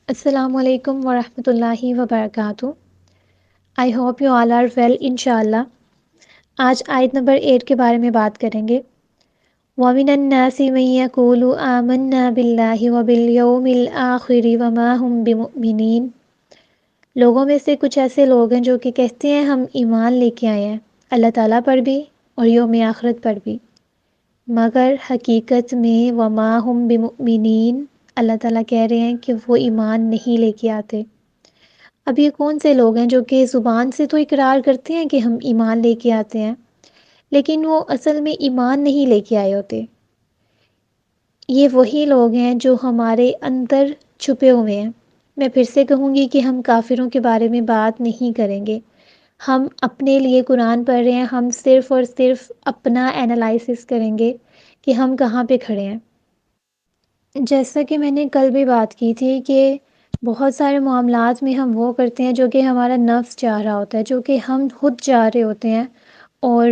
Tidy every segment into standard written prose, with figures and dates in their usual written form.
السلام علیکم ورحمۃ اللہ وبرکاتہ۔ I hope you all are well انشاءاللہ۔ آج آیت نمبر 8 کے بارے میں بات کریں گے۔ وَمِنَ النَّاسِ مَن يَقُولُ آمَنَّا بِاللَّهِ وَبِالْيَوْمِ الْآخِرِ وَمَا هُم بِمُؤْمِنِينَ۔ لوگوں میں سے کچھ ایسے لوگ ہیں جو کہ کہتے ہیں ہم ایمان لے کے آئے ہیں اللہ تعالیٰ پر بھی اور یوم آخرت پر بھی، مگر حقیقت میں وَمَا هُم بِمُؤْمِنِينَ اللہ تعالیٰ کہہ رہے ہیں کہ وہ ایمان نہیں لے کے آتے۔ اب یہ کون سے لوگ ہیں جو کہ زبان سے تو اقرار کرتے ہیں کہ ہم ایمان لے کے آتے ہیں، لیکن وہ اصل میں ایمان نہیں لے کے آئے ہوتے؟ یہ وہی لوگ ہیں جو ہمارے اندر چھپے ہوئے ہیں۔ میں پھر سے کہوں گی کہ ہم کافروں کے بارے میں بات نہیں کریں گے، ہم اپنے لیے قرآن پڑھ رہے ہیں، ہم صرف اور صرف اپنا انالائسس کریں گے کہ ہم کہاں پہ کھڑے ہیں۔ جیسا کہ میں نے کل بھی بات کی تھی کہ بہت سارے معاملات میں ہم وہ کرتے ہیں جو کہ ہمارا نفس چاہ رہا ہوتا ہے، جو کہ ہم خود چاہ رہے ہوتے ہیں، اور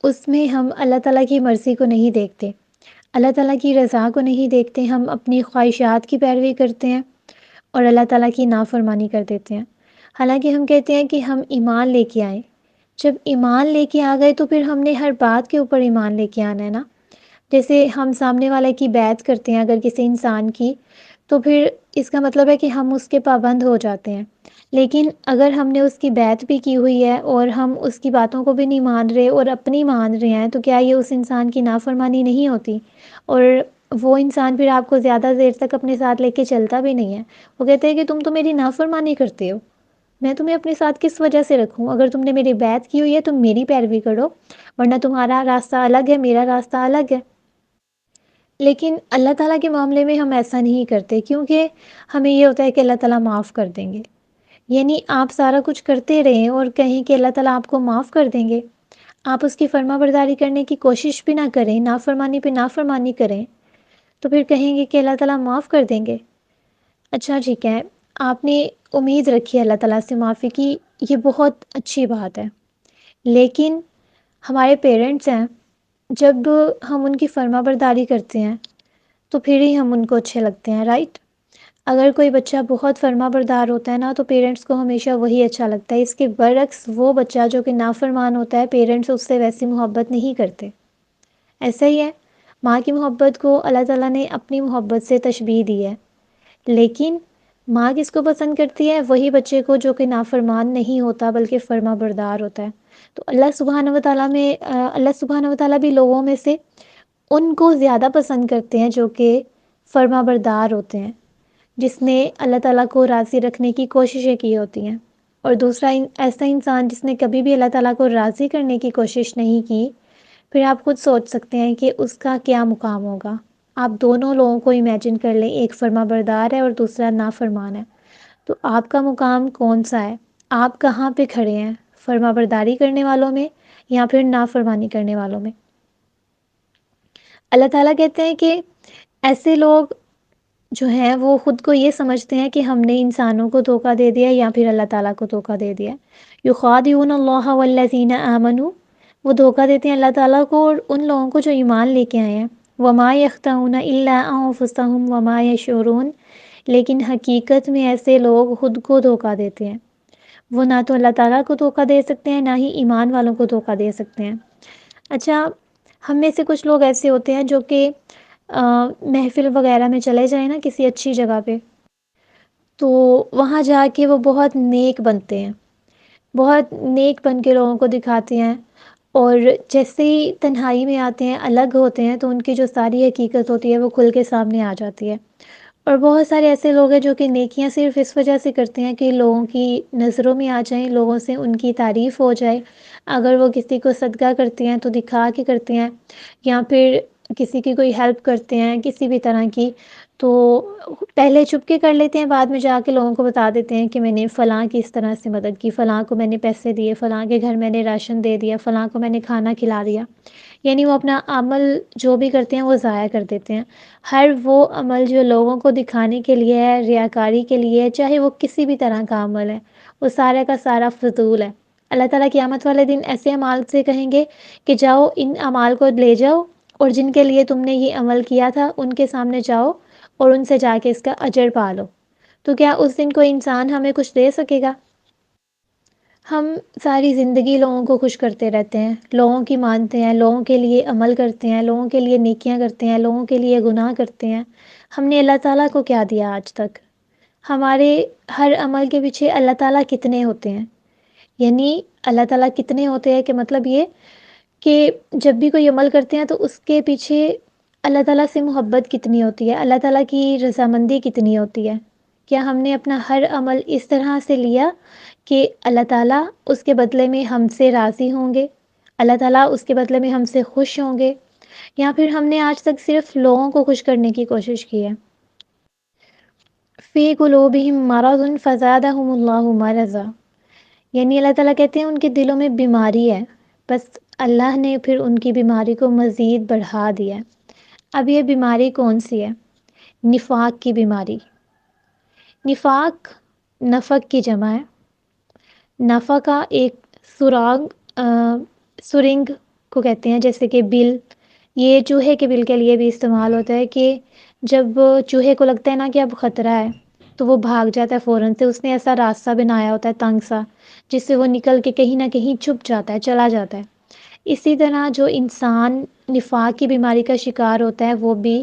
اس میں ہم اللہ تعالیٰ کی مرضی کو نہیں دیکھتے، اللہ تعالیٰ کی رضا کو نہیں دیکھتے، ہم اپنی خواہشات کی پیروی کرتے ہیں اور اللہ تعالیٰ کی نافرمانی کر دیتے ہیں۔ حالانکہ ہم کہتے ہیں کہ ہم ایمان لے کے آئیں۔ جب ایمان لے کے آ گئے تو پھر ہم نے ہر بات کے اوپر ایمان لے کے آنا ہے نا۔ جیسے ہم سامنے والے کی بیعت کرتے ہیں اگر کسی انسان کی، تو پھر اس کا مطلب ہے کہ ہم اس کے پابند ہو جاتے ہیں۔ لیکن اگر ہم نے اس کی بیعت بھی کی ہوئی ہے اور ہم اس کی باتوں کو بھی نہیں مان رہے اور اپنی مان رہے ہیں، تو کیا یہ اس انسان کی نافرمانی نہیں ہوتی؟ اور وہ انسان پھر آپ کو زیادہ دیر تک اپنے ساتھ لے کے چلتا بھی نہیں ہے۔ وہ کہتے ہیں کہ تم تو میری نافرمانی کرتے ہو، میں تمہیں اپنے ساتھ کس وجہ سے رکھوں؟ اگر تم نے میری بیعت کی ہوئی ہے تم میری پیروی کرو، ورنہ تمہارا راستہ الگ ہے، میرا راستہ الگ ہے۔ لیکن اللہ تعالیٰ کے معاملے میں ہم ایسا نہیں کرتے، کیونکہ ہمیں یہ ہوتا ہے کہ اللہ تعالیٰ معاف کر دیں گے۔ یعنی آپ سارا کچھ کرتے رہیں اور کہیں کہ اللہ تعالیٰ آپ کو معاف کر دیں گے، آپ اس کی فرما برداری کرنے کی کوشش بھی نہ کریں، نافرمانی پہ نافرمانی کریں، تو پھر کہیں گے کہ اللہ تعالیٰ معاف کر دیں گے۔ اچھا ٹھیک ہے، آپ نے امید رکھی ہے اللہ تعالیٰ سے معافی کی، یہ بہت اچھی بات ہے، لیکن ہمارے پیرنٹس ہیں، جب ہم ان کی فرما برداری کرتے ہیں تو پھر ہی ہم ان کو اچھے لگتے ہیں، رائٹ؟ اگر کوئی بچہ بہت فرما بردار ہوتا ہے نا تو پیرنٹس کو ہمیشہ وہی اچھا لگتا ہے۔ اس کے برعکس وہ بچہ جو کہ نافرمان ہوتا ہے، پیرنٹس اس سے ویسی محبت نہیں کرتے۔ ایسا ہی ہے، ماں کی محبت کو اللہ تعالیٰ نے اپنی محبت سے تشبیہ دی ہے، لیکن ماں کس کو پسند کرتی ہے؟ وہی بچے کو جو کہ نافرمان نہیں ہوتا بلکہ فرما بردار ہوتا ہے۔ تو اللہ سبحانہ و تعالیٰ بھی لوگوں میں سے ان کو زیادہ پسند کرتے ہیں جو کہ فرما بردار ہوتے ہیں، جس نے اللہ تعالیٰ کو راضی رکھنے کی کوششیں کی ہوتی ہیں، اور دوسرا ایسا انسان جس نے کبھی بھی اللہ تعالیٰ کو راضی کرنے کی کوشش نہیں کی، پھر آپ خود سوچ سکتے ہیں کہ اس کا کیا مقام ہوگا۔ آپ دونوں لوگوں کو امیجن کر لیں، ایک فرما بردار ہے اور دوسرا نافرمان ہے، تو آپ کا مقام کون سا ہے؟ آپ کہاں پہ کھڑے ہیں؟ فرما برداری کرنے والوں میں یا پھر نافرمانی کرنے والوں میں؟ اللہ تعالیٰ کہتے ہیں کہ ایسے لوگ جو ہیں وہ خود کو یہ سمجھتے ہیں کہ ہم نے انسانوں کو دھوکہ دے دیا یا پھر اللہ تعالیٰ کو دھوکہ دے دیا۔ یخادعون اللہ والذین آمنوا، وہ دھوکہ دیتے ہیں اللہ تعالیٰ کو اور ان لوگوں کو جو ایمان لے کے آئے ہیں۔ وما یخدعون الا انفسهم وما یشعرون، لیکن حقیقت میں ایسے لوگ خود کو دھوکہ دیتے ہیں۔ وہ نہ تو اللہ تعالیٰ کو دھوکہ دے سکتے ہیں، نہ ہی ایمان والوں کو دھوکہ دے سکتے ہیں۔ اچھا، ہم میں سے کچھ لوگ ایسے ہوتے ہیں جو کہ محفل وغیرہ میں چلے جائیں نا کسی اچھی جگہ پہ، تو وہاں جا کے وہ بہت نیک بنتے ہیں، بہت نیک بن کے لوگوں کو دکھاتے ہیں، اور جیسے ہی تنہائی میں آتے ہیں، الگ ہوتے ہیں، تو ان کی جو ساری حقیقت ہوتی ہے وہ کھل کے سامنے آ جاتی ہے۔ اور بہت سارے ایسے لوگ ہیں جو کہ نیکیاں صرف اس وجہ سے کرتے ہیں کہ لوگوں کی نظروں میں آ جائیں، لوگوں سے ان کی تعریف ہو جائے۔ اگر وہ کسی کو صدقہ کرتے ہیں تو دکھا کے کرتے ہیں، یا پھر کسی کی کوئی ہیلپ کرتے ہیں کسی بھی طرح کی، تو پہلے چھپ کے کر لیتے ہیں، بعد میں جا کے لوگوں کو بتا دیتے ہیں کہ میں نے فلاں کی اس طرح سے مدد کی، فلاں کو میں نے پیسے دیے، فلاں کے گھر میں نے راشن دے دیا، فلاں کو میں نے کھانا کھلا دیا۔ یعنی وہ اپنا عمل جو بھی کرتے ہیں وہ ضائع کر دیتے ہیں۔ ہر وہ عمل جو لوگوں کو دکھانے کے لیے ہے، ریاکاری کے لیے ہے، چاہے وہ کسی بھی طرح کا عمل ہے، وہ سارے کا سارا فضول ہے۔ اللہ تعالیٰ قیامت والے دن ایسے اعمال سے کہیں گے کہ جاؤ ان اعمال کو لے جاؤ، اور جن کے لیے تم نے یہ عمل کیا تھا ان کے سامنے جاؤ اور ان سے جا کے اس کا اجر پا لو۔ تو کیا اس دن کوئی انسان ہمیں کچھ دے سکے گا؟ ہم ساری زندگی لوگوں کو خوش کرتے رہتے ہیں، لوگوں کی مانتے ہیں، لوگوں کے لیے عمل کرتے ہیں، لوگوں کے لیے نیکیاں کرتے ہیں، لوگوں کے لیے گناہ کرتے ہیں۔ ہم نے اللہ تعالیٰ کو کیا دیا آج تک؟ ہمارے ہر عمل کے پیچھے اللہ تعالیٰ کتنے ہوتے ہیں؟ یعنی اللہ تعالیٰ کتنے ہوتے ہیں کہ مطلب یہ کہ جب بھی کوئی عمل کرتے ہیں تو اس کے پیچھے اللہ تعالیٰ سے محبت کتنی ہوتی ہے، اللہ تعالیٰ کی رضامندی کتنی ہوتی ہے۔ کیا ہم نے اپنا ہر عمل اس طرح سے لیا کہ اللہ تعالیٰ اس کے بدلے میں ہم سے راضی ہوں گے، اللہ تعالیٰ اس کے بدلے میں ہم سے خوش ہوں گے، یا پھر ہم نے آج تک صرف لوگوں کو خوش کرنے کی کوشش کی ہے؟ فی قلوبہم مرض فزادہم اللہ مرضا، یعنی اللہ تعالیٰ کہتے ہیں ان کے دلوں میں بیماری ہے، بس اللہ نے پھر ان کی بیماری کو مزید بڑھا دیا ہے۔ اب یہ بیماری کون سی ہے؟ نفاق کی بیماری۔ نفاق نفق کی جمع ہے۔ نفع کا ایک سراغ سرنگ کو کہتے ہیں، جیسے کہ بل، یہ چوہے کے بل کے لیے بھی استعمال ہوتا ہے کہ جب چوہے کو لگتا ہے نا کہ اب خطرہ ہے تو وہ بھاگ جاتا ہے فوراً سے، اس نے ایسا راستہ بنایا ہوتا ہے تنگ سا جس سے وہ نکل کے کہیں نہ کہیں چھپ جاتا ہے، چلا جاتا ہے۔ اسی طرح جو انسان نفاق کی بیماری کا شکار ہوتا ہے وہ بھی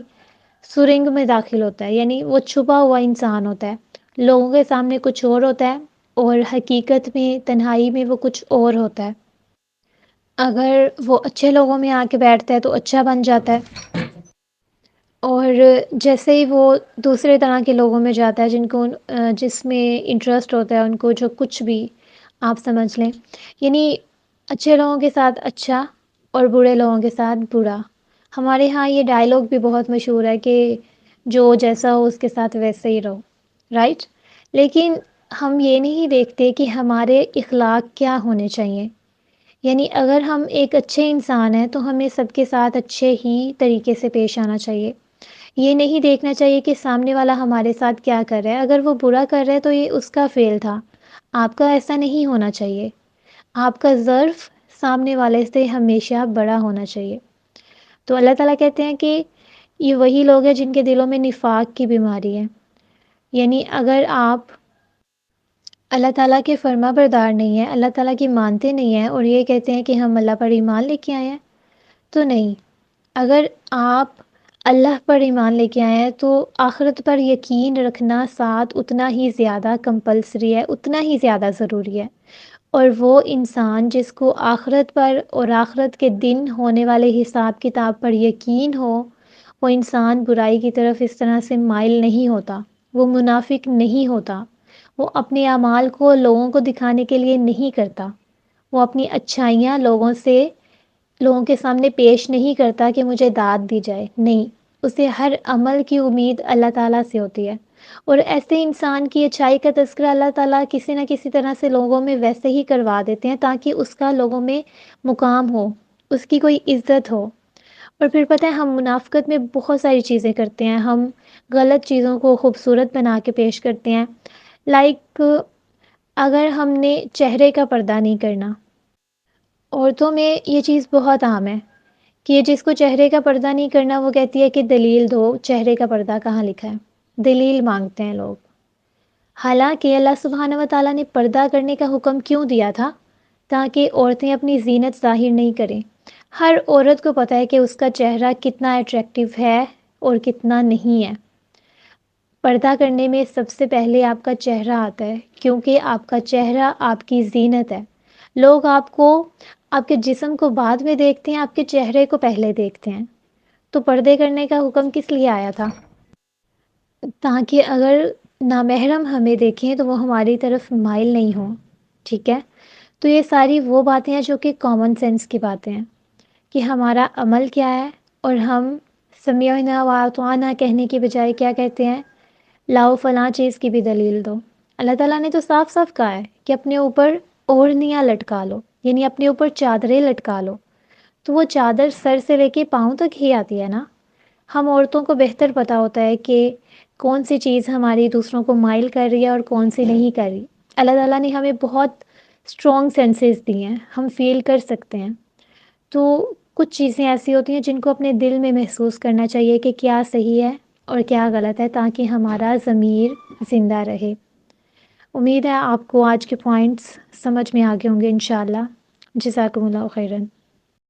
سرنگ میں داخل ہوتا ہے، یعنی وہ چھپا ہوا انسان ہوتا ہے، لوگوں کے سامنے کچھ اور ہوتا ہے اور حقیقت میں تنہائی میں وہ کچھ اور ہوتا ہے۔ اگر وہ اچھے لوگوں میں آ کے بیٹھتا ہے تو اچھا بن جاتا ہے، اور جیسے ہی وہ دوسرے طرح کے لوگوں میں جاتا ہے جن کو جس میں انٹرسٹ ہوتا ہے ان کو، جو کچھ بھی آپ سمجھ لیں، یعنی اچھے لوگوں کے ساتھ اچھا اور برے لوگوں کے ساتھ برا۔ ہمارے ہاں یہ ڈائلاگ بھی بہت مشہور ہے کہ جو جیسا ہو اس کے ساتھ ویسے ہی رہو، رائٹ؟ لیکن ہم یہ نہیں دیکھتے کہ ہمارے اخلاق کیا ہونے چاہیے۔ یعنی اگر ہم ایک اچھے انسان ہیں تو ہمیں سب کے ساتھ اچھے ہی طریقے سے پیش آنا چاہیے۔ یہ نہیں دیکھنا چاہیے کہ سامنے والا ہمارے ساتھ کیا کر رہا ہے، اگر وہ برا کر رہا ہے تو یہ اس کا فعل تھا، آپ کا ایسا نہیں ہونا چاہیے۔ آپ کا ظرف سامنے والے سے ہمیشہ بڑا ہونا چاہیے۔ تو اللہ تعالیٰ کہتے ہیں کہ یہ وہی لوگ ہیں جن کے دلوں میں نفاق کی بیماری ہے۔ یعنی اگر آپ اللہ تعالیٰ کے فرما بردار نہیں ہیں، اللہ تعالیٰ کی مانتے نہیں ہیں اور یہ کہتے ہیں کہ ہم اللہ پر ایمان لے کے آئے ہیں، تو نہیں۔ اگر آپ اللہ پر ایمان لے کے آئے ہیں تو آخرت پر یقین رکھنا ساتھ اتنا ہی زیادہ کمپلسری ہے، اتنا ہی زیادہ ضروری ہے۔ اور وہ انسان جس کو آخرت پر اور آخرت کے دن ہونے والے حساب کتاب پر یقین ہو، وہ انسان برائی کی طرف اس طرح سے مائل نہیں ہوتا، وہ منافق نہیں ہوتا، وہ اپنے اعمال کو لوگوں کو دکھانے کے لیے نہیں کرتا، وہ اپنی اچھائیاں لوگوں کے سامنے پیش نہیں کرتا کہ مجھے داد دی جائے، نہیں، اسے ہر عمل کی امید اللہ تعالیٰ سے ہوتی ہے۔ اور ایسے انسان کی اچھائی کا تذکرہ اللہ تعالیٰ کسی نہ کسی طرح سے لوگوں میں ویسے ہی کروا دیتے ہیں تاکہ اس کا لوگوں میں مقام ہو، اس کی کوئی عزت ہو۔ اور پھر پتہ ہے ہم منافقت میں بہت ساری چیزیں کرتے ہیں، ہم غلط چیزوں کو خوبصورت بنا کے پیش کرتے ہیں، لائک اگر ہم نے چہرے کا پردہ نہیں کرنا، عورتوں میں یہ چیز بہت عام ہے کہ جس کو چہرے کا پردہ نہیں کرنا وہ کہتی ہے کہ دلیل دو، چہرے کا پردہ کہاں لکھا ہے؟ دلیل مانگتے ہیں لوگ۔ حالانکہ اللہ سبحانہ و تعالیٰ نے پردہ کرنے کا حکم کیوں دیا تھا؟ تاکہ عورتیں اپنی زینت ظاہر نہیں کریں۔ ہر عورت کو پتہ ہے کہ اس کا چہرہ کتنا اٹریکٹیو ہے اور کتنا نہیں ہے۔ پردہ کرنے میں سب سے پہلے آپ کا چہرہ آتا ہے، کیونکہ آپ کا چہرہ آپ کی زینت ہے۔ لوگ آپ کے جسم کو بعد میں دیکھتے ہیں، آپ کے چہرے کو پہلے دیکھتے ہیں۔ تو پردے کرنے کا حکم کس لیے آیا تھا؟ تاکہ اگر نامحرم ہمیں دیکھیں تو وہ ہماری طرف مائل نہیں ہوں، ٹھیک ہے؟ تو یہ ساری وہ باتیں ہیں جو کہ کامن سینس کی باتیں ہیں کہ ہمارا عمل کیا ہے، اور ہم سمعنا و اطعنا کہنے کی بجائے کیا کہتے ہیں؟ لاؤ فلاں چیز کی بھی دلیل دو۔ اللہ تعالیٰ نے تو صاف صاف کہا ہے کہ اپنے اوپر اوڑھنیاں لٹکا لو، یعنی اپنے اوپر چادریں لٹکا لو۔ تو وہ چادر سر سے لے کے پاؤں تک ہی آتی ہے نا۔ ہم عورتوں کو بہتر پتہ ہوتا ہے کہ کون سی چیز ہماری دوسروں کو مائل کر رہی ہے اور کون سی نہیں کر رہی۔ اللہ تعالیٰ نے ہمیں بہت اسٹرانگ سینسز دی ہیں، ہم فیل کر سکتے ہیں۔ تو کچھ چیزیں ایسی ہوتی ہیں جن کو اپنے دل میں محسوس کرنا چاہیے کہ کیا صحیح ہے اور کیا غلط ہے، تاکہ ہمارا ضمیر زندہ رہے۔ امید ہے آپ کو آج کے پوائنٹس سمجھ میں آ گئے ہوں گے انشاءاللہ۔ جزاکم اللہ خیرن۔